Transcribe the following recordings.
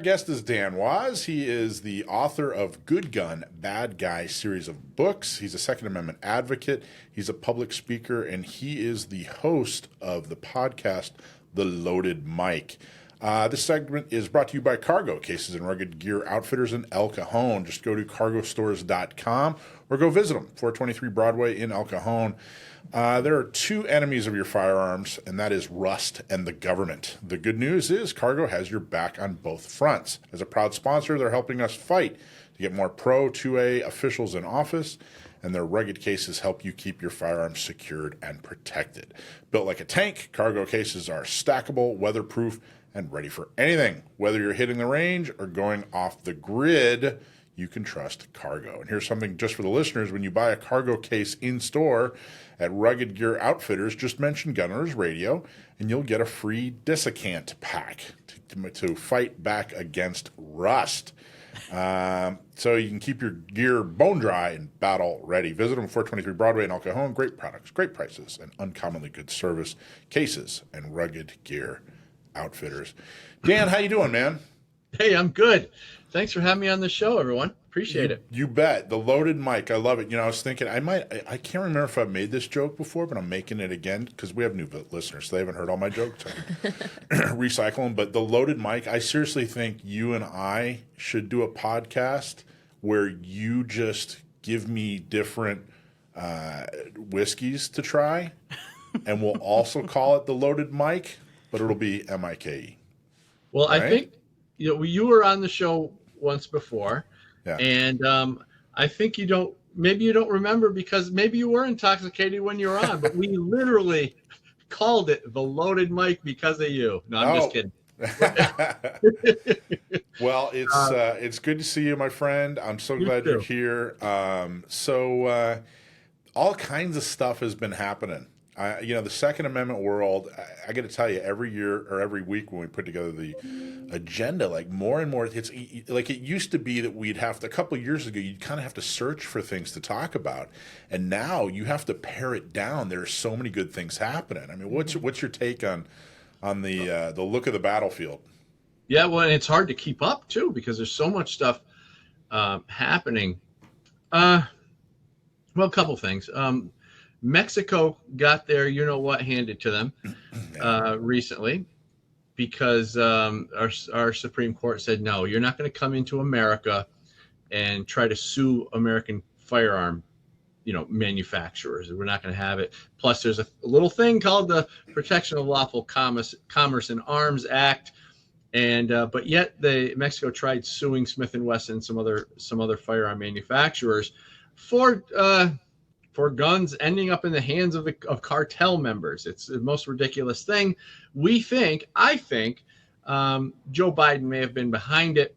Guest is Dan Waz. He is the author of Good Gun, Bad Guy series of books. He's a Second Amendment advocate. He's a public speaker, and he is the host of the podcast, The Loaded Mic. This segment is brought to you by Cargo, Cases and Rugged Gear Outfitters in El Cajon. Just go to cargostores.com or go visit them, 423 Broadway in El Cajon. There are two enemies of your firearms, and that is rust and the government. The good news is Cargo has your back on both fronts. As a proud sponsor, they're helping us fight to get more Pro 2A officials in office, and their rugged cases help you keep your firearms secured and protected. Built like a tank, Cargo cases are stackable, weatherproof, and ready for anything. Whether you're hitting the range or going off the grid, you can trust Cargo. And here's something just for the listeners. When you buy a Cargo case in store at Rugged Gear Outfitters, just mention Gun Owners Radio, and you'll get a free Disicant pack to fight back against rust. So you can keep your gear bone dry and battle ready. Visit them at 423 Broadway in El Cajon. Great products, great prices, and uncommonly good service. Cases and Rugged Gear Outfitters. Dan, how you doing, man? Hey, I'm good. Thanks for having me on the show, everyone. Appreciate it. You bet. The Loaded Mic. I love it. You know, I was thinking I can't remember if I've made this joke before, but I'm making it again because we have new listeners. So they haven't heard all my jokes. I recycle them. But the Loaded Mic, I seriously think you and I should do a podcast where you just give me different whiskeys to try, and we'll also call it the Loaded Mic, but it'll be MIKE. Well, right? I think you were on the show once before, yeah. And I think maybe you don't remember because maybe you were intoxicated when you were on, but we literally called it the Loaded Mic because of you. No, I'm just kidding. Well, it's good to see you, my friend. I'm so glad you're here. So all kinds of stuff has been happening. The Second Amendment world, I got to tell you, every year or every week when we put together the agenda, like more and more, it's like it used to be that we'd have to, a couple of years ago, you'd kind of have to search for things to talk about. And now you have to pare it down. There are so many good things happening. I mean, what's your take on the look of the battlefield? Yeah, well, and it's hard to keep up, too, because there's so much stuff happening. Well, a couple things. Mexico got their handed to them recently because our Supreme Court said, no, you're not going to come into America and try to sue American firearm manufacturers. We're not going to have it. Plus, there's a little thing called the Protection of Lawful Commerce and Arms Act. And but yet Mexico tried suing Smith & Wesson and some other firearm manufacturers for guns ending up in the hands of cartel members. It's the most ridiculous thing. I think Joe Biden may have been behind it,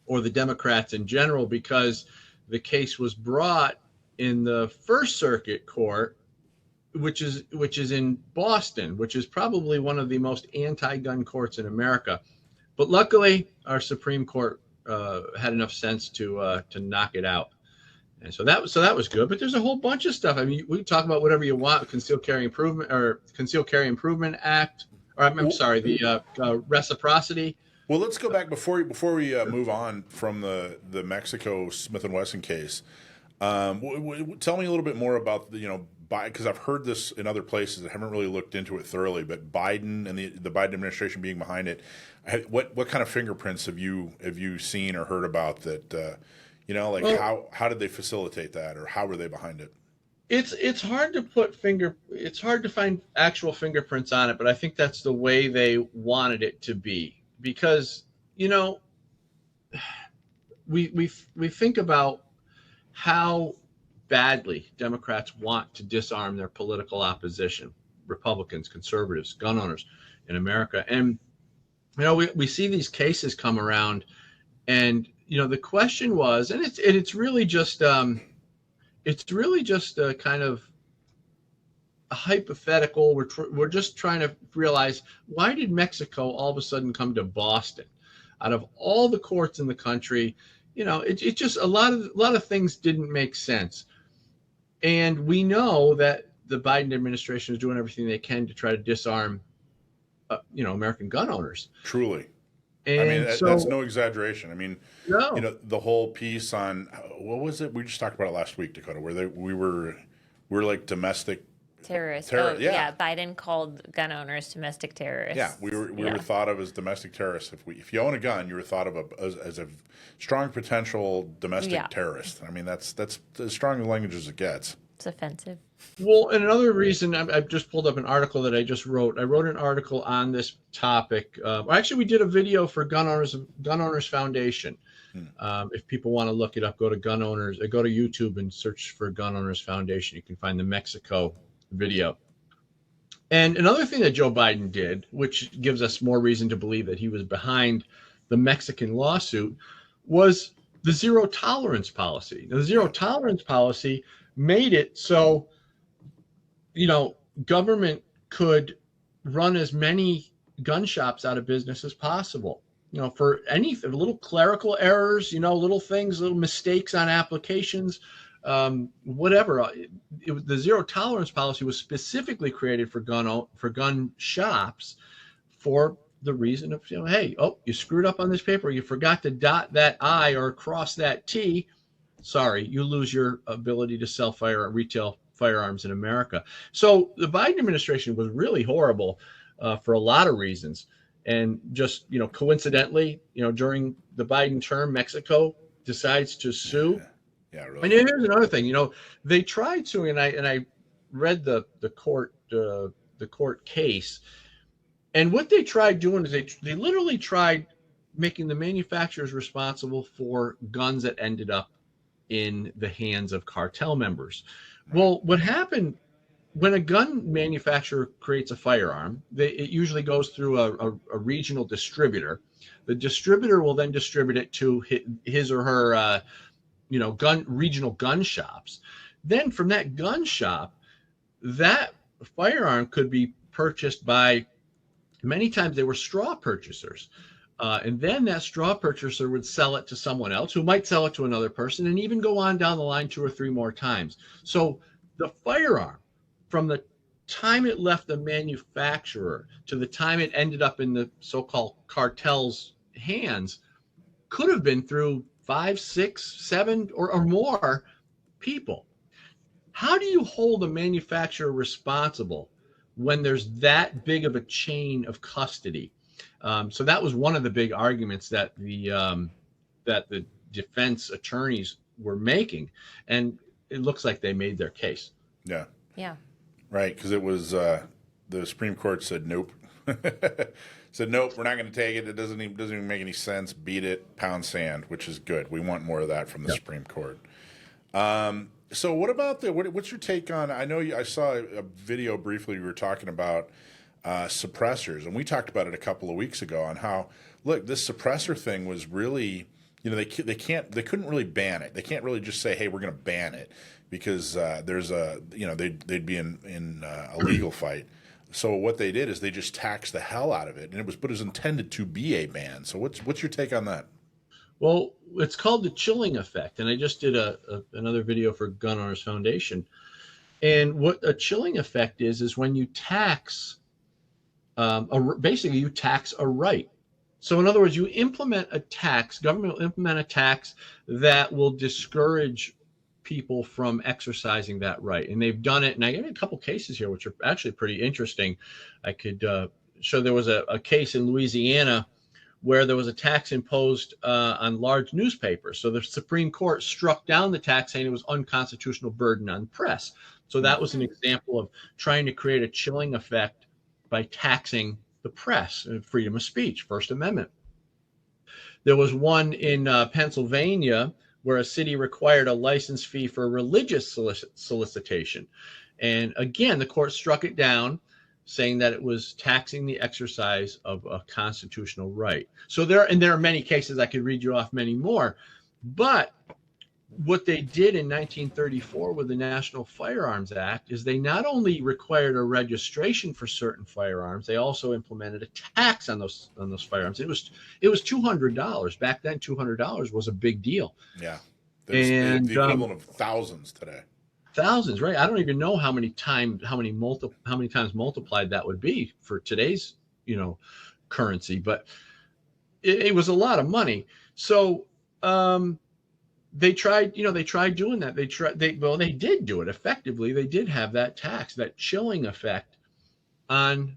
or the Democrats in general, because the case was brought in the First Circuit Court, which is in Boston, which is probably one of the most anti-gun courts in America. But luckily, our Supreme Court had enough sense to knock it out. And so that was good, but there's a whole bunch of stuff. I mean, we can talk about whatever you want. Concealed Carry Improvement Improvement Act, or I'm sorry, the reciprocity. Well, let's go back before we move on from the Mexico Smith & Wesson case. Tell me a little bit more about because I've heard this in other places. I haven't really looked into it thoroughly, but Biden and the Biden administration being behind it. What kind of fingerprints have you seen or heard about that? How did they facilitate that, or how were they behind it? It's hard to find actual fingerprints on it, but I think that's the way they wanted it to be, because we think about how badly Democrats want to disarm their political opposition, Republicans, conservatives, gun owners in America, and we see these cases come around, and the question was, and it's really just a kind of a hypothetical. We're just trying to realize, why did Mexico all of a sudden come to Boston? Out of all the courts in the country, it just a lot of things didn't make sense. And we know that the Biden administration is doing everything they can to try to disarm, American gun owners. Truly. I mean, And that's so, no exaggeration. I mean, no, the whole piece on what was it? We just talked about it last week, Dakota, where we were like domestic Terrorists. terror. Oh, Yeah, yeah. Biden called gun owners domestic yeah. terrorists. We were Yeah. thought of as domestic terrorists. If you own a gun, you were thought of as a strong potential domestic Yeah. terrorist. I mean, that's as strong a language as it gets. It's offensive. well, and another reason I've just pulled up an article that I just wrote. I wrote an article on this topic. Actually, we did a video for Gun Owners Foundation. If people want to look it up, go to go to YouTube and search for Gun Owners Foundation. You can find the Mexico video. And another thing that Joe Biden did, which gives us more reason to believe that he was behind the Mexican lawsuit, was the zero tolerance policy. Now, the zero tolerance policy made it so, government could run as many gun shops out of business as possible. For anything, little clerical errors, little things, little mistakes on applications, whatever. The zero tolerance policy was specifically created for gun shops for the reason of, hey, you screwed up on this paper, you forgot to dot that I or cross that T. Sorry, you lose your ability to sell retail firearms in America. So the Biden administration was really horrible for a lot of reasons. And just, coincidentally, during the Biden term, Mexico decides to sue. Yeah, And really. here's another thing, they tried to, and I read the court case, and what they tried doing is they literally tried making the manufacturers responsible for guns that ended up in the hands of cartel members. Well, what happened when a gun manufacturer creates a firearm, it usually goes through a regional distributor. The distributor will then distribute it to his or her, regional gun shops. Then from that gun shop, that firearm could be purchased by, many times they were straw purchasers. And then that straw purchaser would sell it to someone else who might sell it to another person and even go on down the line 2 or 3 more times. So the firearm, from the time it left the manufacturer to the time it ended up in the so-called cartel's hands, could have been through 5, 6, 7 or more people. How do you hold a manufacturer responsible when there's that big of a chain of custody? So that was one of the big arguments that the defense attorneys were making, and it looks like they made their case. Yeah. Yeah. Right, because it was the Supreme Court said nope. Said nope, we're not going to take it. It doesn't even make any sense. Beat it, pound sand, which is good. We want more of that from the Supreme Court. So what about what's your take on? I know I saw a video briefly. You were talking about suppressors, and we talked about it a couple of weeks ago on how this suppressor thing was really, they couldn't really ban it. They can't really just say, hey, we're going to ban it, because there's they'd be in a legal fight. So what they did is they just taxed the hell out of it, and it was intended to be a ban. So what's your take on that? Well, it's called the chilling effect, and I just did another video for Gun Owners Foundation. And what a chilling effect is when you tax, basically you tax a right. So in other words, you implement a tax, government will implement a tax that will discourage people from exercising that right. And they've done it. And I got a couple cases here, which are actually pretty interesting. I could show there was a case in Louisiana where there was a tax imposed on large newspapers. So the Supreme Court struck down the tax, saying it was unconstitutional burden on the press. So that was an example of trying to create a chilling effect by taxing the press and freedom of speech, First Amendment. There was one in Pennsylvania where a city required a license fee for religious solicitation. And again, the court struck it down, saying that it was taxing the exercise of a constitutional right. So there are many cases, I could read you off many more, but what they did in 1934 with the National Firearms Act is they not only required a registration for certain firearms, they also implemented a tax on those firearms. It was $200 back then. $200 was a big deal. Yeah, and the equivalent of thousands today. Thousands, right? I don't even know how many times multiplied that would be for today's currency. But it was a lot of money. So they tried doing that. They did do it effectively. They did have that tax, that chilling effect on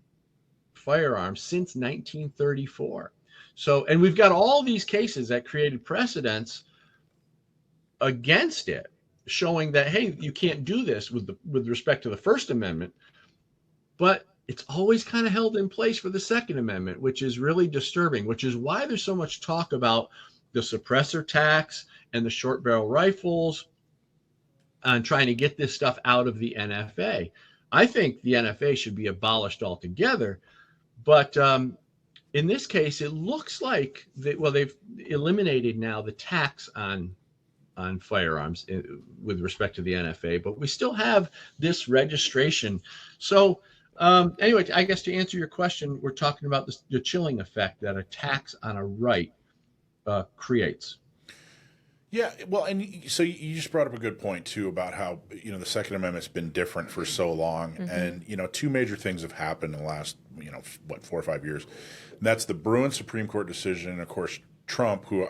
firearms since 1934. So, and we've got all these cases that created precedents against it, showing that, hey, you can't do this with respect to the First Amendment, but it's always kind of held in place for the Second Amendment, which is really disturbing, which is why there's so much talk about the suppressor tax and the short barrel rifles on trying to get this stuff out of the NFA. I think the NFA should be abolished altogether, but in this case, it looks like they've eliminated now the tax on firearms with respect to the NFA, but we still have this registration. So anyway, I guess to answer your question, we're talking about the chilling effect that a tax on a right creates. Yeah, well, and so you just brought up a good point too about how the Second Amendment's been different for so long, and two major things have happened in the last 4 or 5 years. And that's the Bruin Supreme Court decision, and of course Trump, who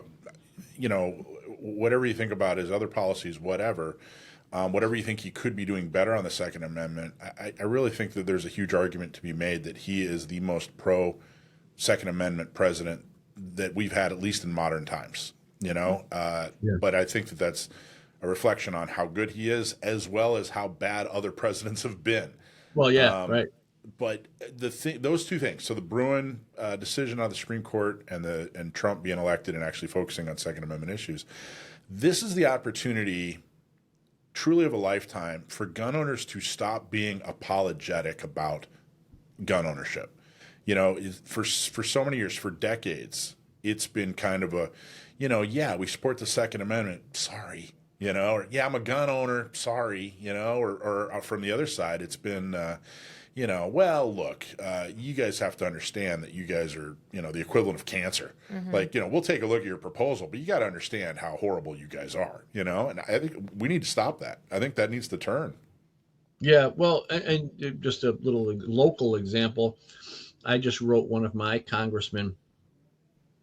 whatever you think about his other policies, whatever you think he could be doing better on the Second Amendment, I really think that there's a huge argument to be made that he is the most pro Second Amendment president that we've had, at least in modern times. But I think that that's a reflection on how good he is, as well as how bad other presidents have been. Well, yeah, right. But those two things, so the Bruin decision on the Supreme Court and Trump being elected and actually focusing on Second Amendment issues, this is the opportunity truly of a lifetime for gun owners to stop being apologetic about gun ownership. For so many years, for decades, it's been kind of a, we support the Second Amendment. Sorry, or yeah, I'm a gun owner. Sorry, or from the other side, it's been, well, look, you guys have to understand that you guys are, the equivalent of cancer. Like, we'll take a look at your proposal, but you got to understand how horrible you guys are, and I think we need to stop that. I think that needs to turn. Yeah, well, and just a little local example, I just wrote one of my congressmen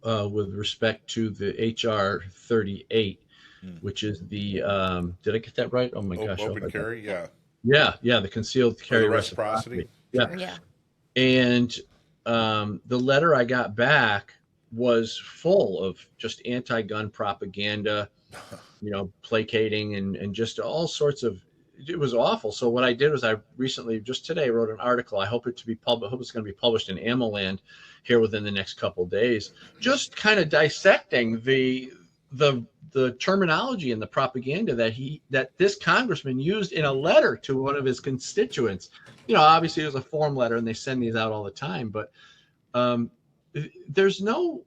with respect to the HR 38, which is the, did I get that right? Oh my gosh. Open carry, yeah. Yeah, the concealed carry reciprocity. Yeah. And the letter I got back was full of just anti-gun propaganda, placating and just all sorts of, it was awful. So what I did was I recently, just today, wrote an article. I hope it's going to be published in AmmoLand here within the next couple of days, just kind of dissecting the terminology and the propaganda that this congressman used in a letter to one of his constituents. Obviously it was a form letter and they send these out all the time, but there's no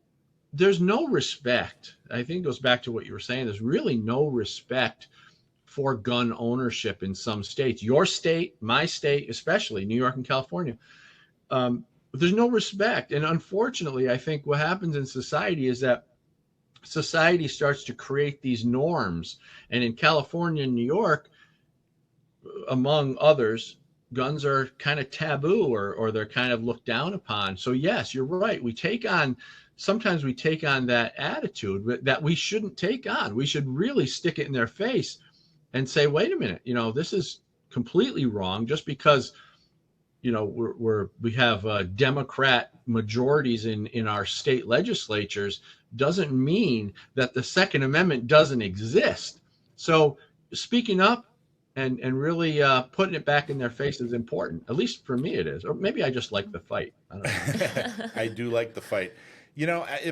respect. I think it goes back to what you were saying. There's really no respect for gun ownership in some states. Your state, my state, especially New York and California. There's no respect. And unfortunately, I think what happens in society is that society starts to create these norms. And in California and New York, among others, guns are kind of taboo or they're kind of looked down upon. So yes, you're right. Sometimes we take on that attitude that we shouldn't take on. We should really stick it in their face and say, wait a minute, this is completely wrong. Just because, we have Democrat majorities in our state legislatures doesn't mean that the Second Amendment doesn't exist. So speaking up and really putting it back in their face is important. At least for me it is. Or maybe I just like the fight. I don't know. I do like the fight.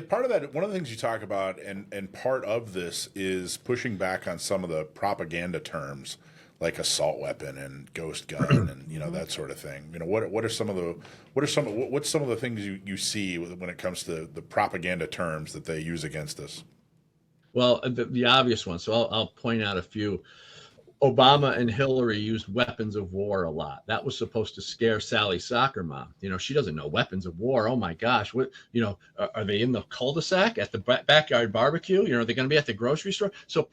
Part of that, one of the things you talk about, and part of this is pushing back on some of the propaganda terms like assault weapon and ghost gun and that sort of thing. What's some of the things you see when it comes to the propaganda terms that they use against us? Well, the obvious one. So I'll point out a few. Obama and Hillary used weapons of war a lot. That was supposed to scare Sally's soccer mom. She doesn't know weapons of war. Oh my gosh, what are they in the cul-de-sac at the backyard barbecue? Are they going to be at the grocery store? So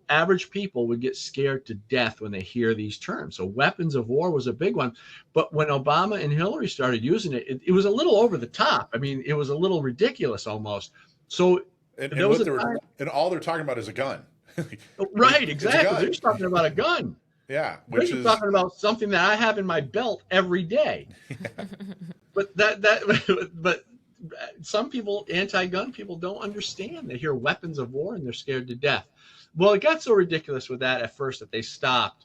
average people would get scared to death when they hear these terms. So weapons of war was a big one. But when Obama and Hillary started using it, it was a little over the top. I mean, it was a little ridiculous almost. So and all they're talking about is a gun. Right, exactly. They're just talking about a gun. Yeah, They're talking about something that I have in my belt every day. Yeah. But some people, anti-gun people, don't understand. They hear weapons of war and they're scared to death. Well, it got so ridiculous with that at first that they stopped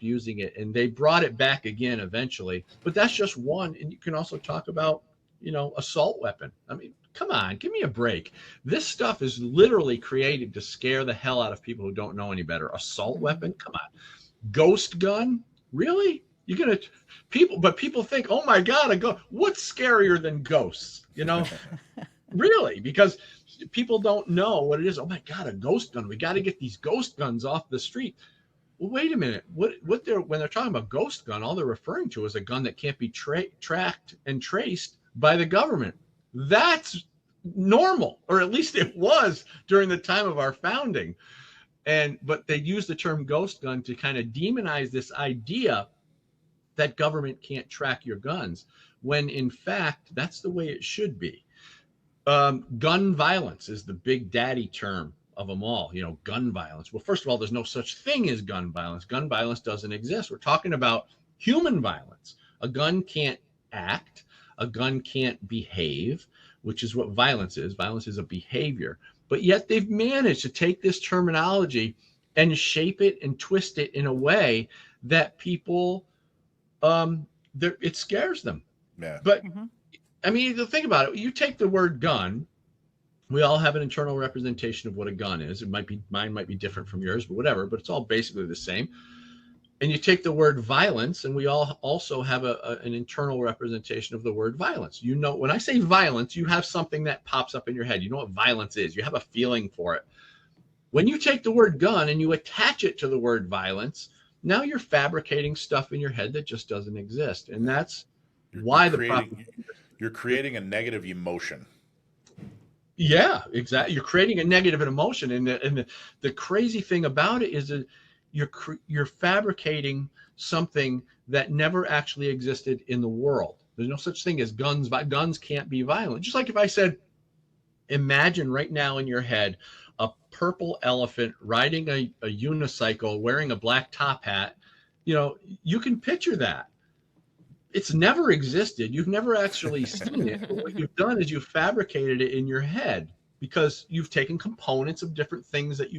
using it, and they brought it back again eventually. But that's just one, and you can also talk about assault weapon. I mean, come on, give me a break. This stuff is literally created to scare the hell out of people who don't know any better. Assault weapon? Come on. Ghost gun? Really? People think, oh my God, what's scarier than ghosts? Really? Because people don't know what it is. Oh my God, a ghost gun. We got to get these ghost guns off the street. Well, wait a minute. When they're talking about ghost gun, all they're referring to is a gun that can't be tracked and traced by the government. That's normal, or at least it was during the time of our founding. But they use the term ghost gun to kind of demonize this idea that government can't track your guns, when in fact, that's the way it should be. Gun violence is the big daddy term of them all, gun violence. Well, first of all, there's no such thing as gun violence. Gun violence doesn't exist. We're talking about human violence. A gun can't act. A gun can't behave, which is what violence is. Violence is a behavior. But yet they've managed to take this terminology and shape it and twist it in a way that people, it scares them. Yeah. But I mean, think about it. You take the word gun. We all have an internal representation of what a gun is. Mine might be different from yours, but whatever. But it's all basically the same. And you take the word violence, and we all also have an internal representation of the word violence. When I say violence, you have something that pops up in your head. You know what violence is. You have a feeling for it. When you take the word gun and you attach it to the word violence, now you're fabricating stuff in your head that just doesn't exist. And that's why you're creating a negative emotion. Yeah, exactly. You're creating a negative emotion. And the crazy thing about it is that you're fabricating something that never actually existed in the world. There's no such thing as guns. Guns can't be violent. Just like if I said, imagine right now in your head a purple elephant riding a unicycle, wearing a black top hat. You can picture that. It's never existed. You've never actually seen it. But what you've done is you've fabricated it in your head because you've taken components of different things that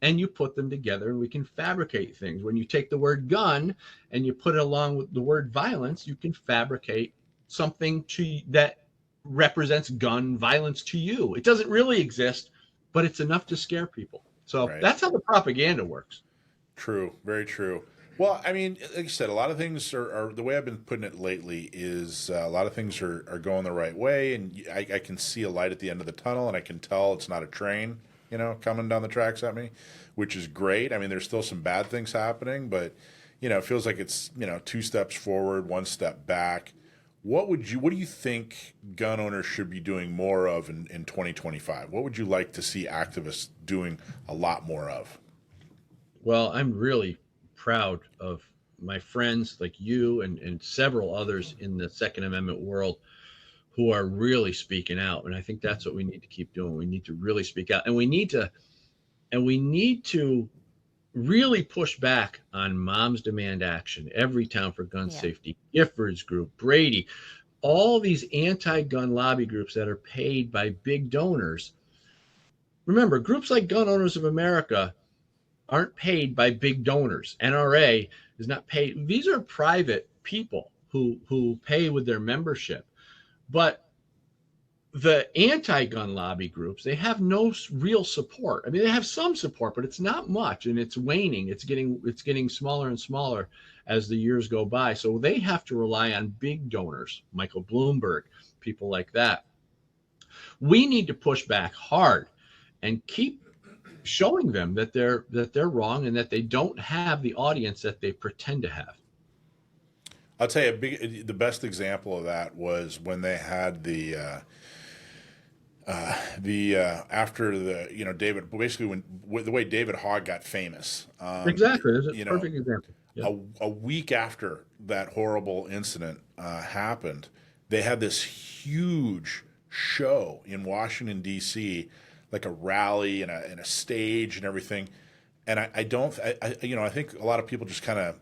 and you put them together, and we can fabricate things. When you take the word gun and you put it along with the word violence, you can fabricate something that represents gun violence to you. It doesn't really exist, but it's enough to scare people. So That's how the propaganda works. True. Very true. Well, I mean, like you said, a lot of things are the way I've been putting it lately is a lot of things are going the right way, and I can see a light at the end of the tunnel, and I can tell it's not a train, coming down the tracks at me, which is great. I mean, there's still some bad things happening, but, it feels like it's, 2 steps forward, 1 step back. What do you think gun owners should be doing more of in 2025? What would you like to see activists doing a lot more of? Well, I'm really proud of my friends like you and several others in the Second Amendment world who are really speaking out. And I think that's what we need to keep doing. We need to really speak out, and we need to really push back on Moms Demand Action, Everytown for Gun Safety, Giffords Group, Brady, all these anti-gun lobby groups that are paid by big donors. Remember, groups like Gun Owners of America aren't paid by big donors. NRA is not paid. These are private people who pay with their membership. But the anti-gun lobby groups, they have no real support. I mean, they have some support, but it's not much, and it's waning. It's getting smaller and smaller as the years go by. So they have to rely on big donors, Michael Bloomberg, people like that. We need to push back hard and keep showing them that they're wrong and that they don't have the audience that they pretend to have. I'll tell you, the best example of that was when they had the after the David, basically when the way David Hogg got famous. Exactly, that's a perfect example. Yeah. A week after that horrible incident happened, they had this huge show in Washington D.C., like a rally and a stage and everything. And I think a lot of people just kind of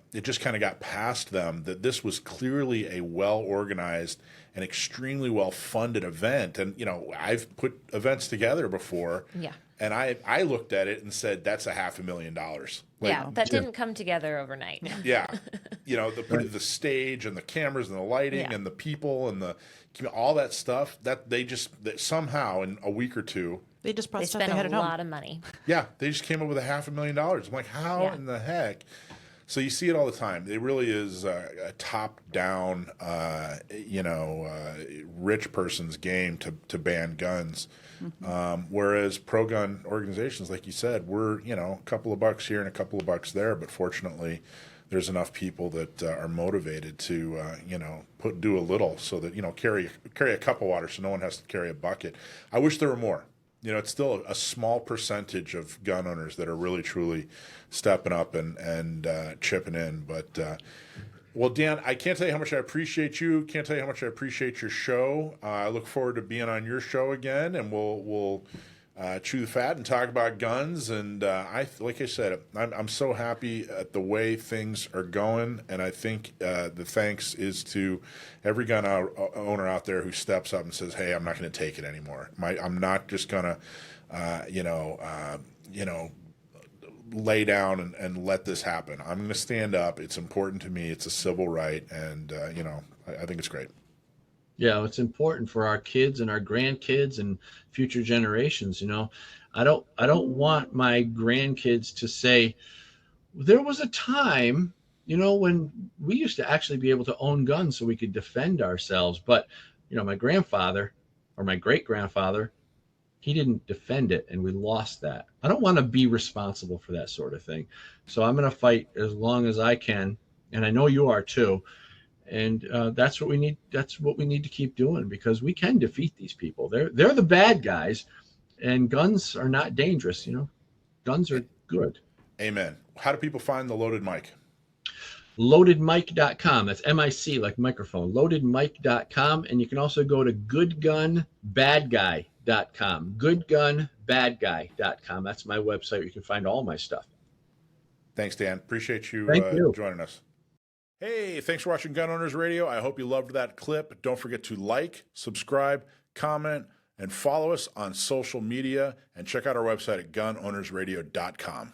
got past them that this was clearly a well organized and extremely well funded event. And I've put events together before. Yeah. And I looked at it and said, that's $500,000. That didn't come together overnight. Yeah. The stage and the cameras and the lighting and the people and all that stuff, that that somehow in a week or two, they just brought they stuff spent they had a at home. lot of money. Yeah, they just came up with $500,000. I'm like, how in the heck? So you see it all the time. It really is a top-down, rich person's game to ban guns. Mm-hmm. Whereas pro-gun organizations, like you said, we're a couple of bucks here and a couple of bucks there. But fortunately, there's enough people that are motivated to do a little, so that carry a cup of water, so no one has to carry a bucket. I wish there were more. It's still a small percentage of gun owners that are really, truly stepping up and chipping in. But, well, Dan, I can't tell you how much I appreciate you. Can't tell you how much I appreciate your show. I look forward to being on your show again, and we'll chew the fat and talk about guns. And like I said, I'm so happy at the way things are going. And I think the thanks is to every gun owner out there who steps up and says, "Hey, I'm not going to take it anymore. I'm not just going to, lay down and let this happen. I'm going to stand up. It's important to me. It's a civil right, and I think it's great." Yeah, it's important for our kids and our grandkids and future generations. I don't want my grandkids to say, there was a time, when we used to actually be able to own guns so we could defend ourselves. But, my grandfather or my great grandfather, he didn't defend it, and we lost that. I don't want to be responsible for that sort of thing. So I'm going to fight as long as I can. And I know you are too. And that's what we need. That's what we need to keep doing, because we can defeat these people. They're the bad guys, and guns are not dangerous. Guns are good. Amen. How do people find the Loaded Mic? LoadedMic.com. That's MIC, like microphone. LoadedMic.com, and you can also go to GoodGunBadGuy.com. GoodGunBadGuy.com. That's my website. You can find all my stuff. Thanks, Dan. Appreciate you, Thank you joining us. Hey, thanks for watching Gun Owners Radio. I hope you loved that clip. Don't forget to like, subscribe, comment, and follow us on social media, and check out our website at gunownersradio.com.